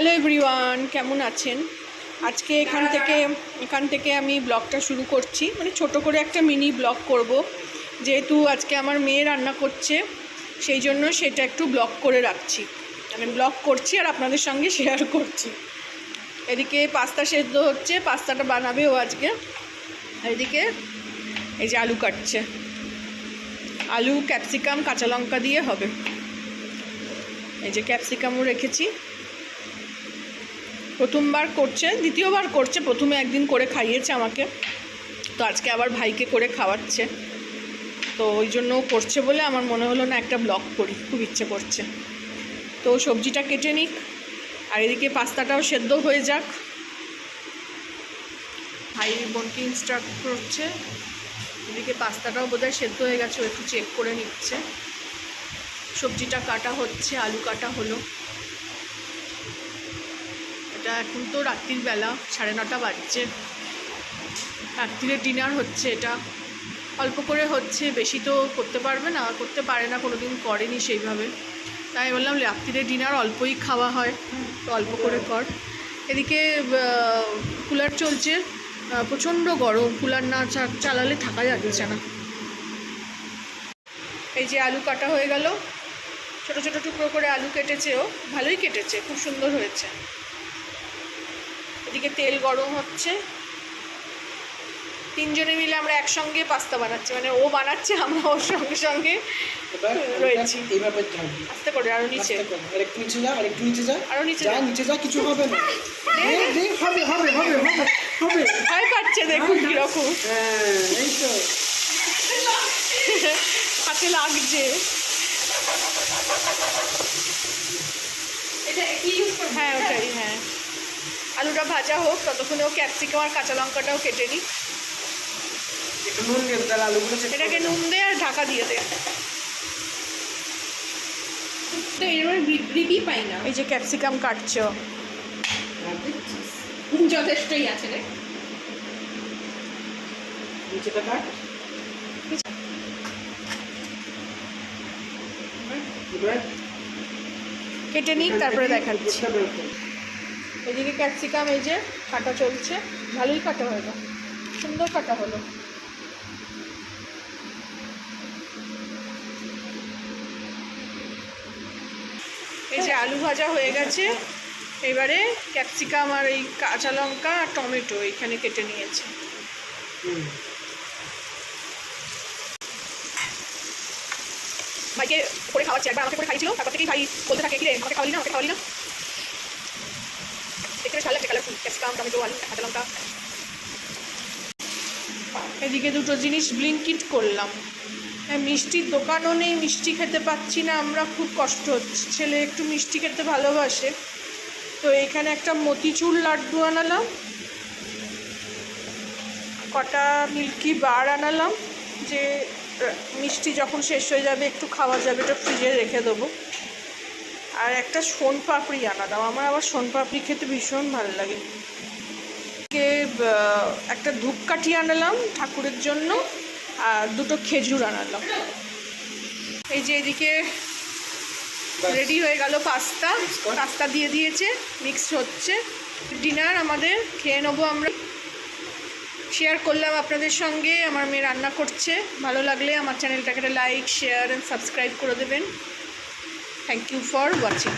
Hello everyone, কেমন আছেন? আজকে এখান থেকে আমি ব্লগটা শুরু করছি, মানে ছোট করে একটা মিনি ব্লগ করব। যেহেতু আজকে আমার মেয়ে রান্না করছে, সেই জন্য সেটা একটু ব্লগ করে রাখছি, মানে ব্লগ করছি আর আপনাদের সঙ্গে শেয়ার করছি। এদিকে পাস্তা সেদ্ধ হচ্ছে, পাস্তাটা বানাবে ও আজকে। এদিকে এই যে আলু কাটছে, আলু ক্যাপসিকাম কাঁচা লঙ্কা দিয়ে হবে। এই যে ক্যাপসিকামও রেখেছি। প্রথমবার করছে, দ্বিতীয়বার করছে। প্রথমে একদিন করে খাইয়েছে আমাকে, তো আজকে আবার ভাইকে করে খাওয়াচ্ছে, তো ওই জন্য করছে বলে আমার মনে হলো না একটা ব্লগ করি, খুব ইচ্ছে করছে। তো সবজিটা কেটে নিক, আর এদিকে পাস্তাটাও সেদ্ধ হয়ে যাক। ভাই বোনকে ইনস্ট্রাক্ট করছে। এদিকে পাস্তাটাও বোধহয় সেদ্ধ হয়ে গেছে, ও একটু চেক করে নিচ্ছে। সবজিটা কাটা হচ্ছে, আলু কাটা হলো। এটা এখন তো রাত্রির বেলা, 9:30 বাজছে। রাত্রিরে ডিনার হচ্ছে, এটা অল্প করে হচ্ছে, বেশি তো করতে পারবে না, করতে পারে না, কোনো দিন করেনি সেইভাবে। তাই বললাম রাত্রিরে ডিনার অল্পই খাওয়া হয়, তো অল্প করে কর। এদিকে কুলার চলছে, প্রচণ্ড গরম, কুলার না চালালে থাকা যাচ্ছে না। এই যে আলু কাটা হয়ে গেল, ছোটো ছোটো টুকরো করে আলু কেটেছে, ও ভালোই কেটেছে, খুব সুন্দর হয়েছে। এদিকে তেল গরম হচ্ছে, তিনজনে মিলে আমরা একসঙ্গে পাস্তা বানাচ্ছি, মানে ও বানাচ্ছে, আমরা ওর সঙ্গে সঙ্গে রয়েছি। আস্তে করে, আরো নিচে, আরেকটু নিচে যা, আরেকটু নিচে যা, আরো নিচে যা, নিচে যা, কিছু হবে না। হবে হবে হবে হবে, ভয় পাচ্ছে, দেখুন কিরকম। এই তো হাতে লাগছে। হ্যাঁ ওটাই, হ্যাঁ। আলুটা ভাজা হোক, ততক্ষণে ও ক্যাপসিকাম আর কাঁচা লঙ্কাটাও কেটে নিই। এটাকে নুন দে আর ঢাকা দিয়ে দে। তো এরকম গ্রিপি পাই না। এই যে ক্যাপসিকাম কাটছো, যথেষ্টই আছে রে। নিচেটা কাট। কেটে নিই, তারপরে দেখাচ্ছি। এদিকে ক্যাপসিকাম এই যে কাটা চলছে, ভালোই কাটা হলো, সুন্দর কাটা হলো। এই যে আলু ভাজা হয়ে গেছে, এবারে ক্যাপসিকাম আর এই কাঁচা লঙ্কা আর টমেটো এখানে কেটে নিয়েছে। ভাইকে করে খাওয়াচ্ছি, একবার আমাকে করে খাইছিল, তারপর থেকেই ভাই বলতে থাকে, কিরে আমাকে খাওয়ালি না, আমাকে খাওয়ালি না। দেখতে বেশ ভালো লাগছে, কালারফুল ক্যাপসিকাম, টমেটো, আলু, কাঁচা লঙ্কা। এদিকে দুটো জিনিস ব্লিঙ্কিট করলাম। মিষ্টির দোকানও নেই, মিষ্টি খেতে পাচ্ছি না আমরা, খুব কষ্ট হচ্ছে। ছেলে একটু মিষ্টি খেতে ভালোবাসে, তো এখানে একটা মতিচুর লাড্ডু আনালাম, কটা মিল্কি বার আনালাম, যে মিষ্টি যখন শেষ হয়ে যাবে একটু খাওয়া যাবে, এটা ফ্রিজে রেখে দেবো। আর একটা সোনপাপড়ি আনালাম, আমার আবার সোনপাপড়ি খেতে ভীষণ ভালো লাগে। একটা ধূপকাঠি আনালাম ঠাকুরের জন্য, আর দুটো খেজুর আনালাম। এই যে এদিকে রেডি হয়ে গেল পাস্তা, পাস্তা দিয়ে দিয়েছে, মিক্স হচ্ছে। ডিনার আমাদের খেয়ে নেবো আমরা। শেয়ার করলাম আপনাদের সঙ্গে, আমার মেয়ে রান্না করছে। ভালো লাগলে আমার চ্যানেলটাকে লাইক, শেয়ার অ্যান্ড সাবস্ক্রাইব করে দেবেন। Thank you for watching.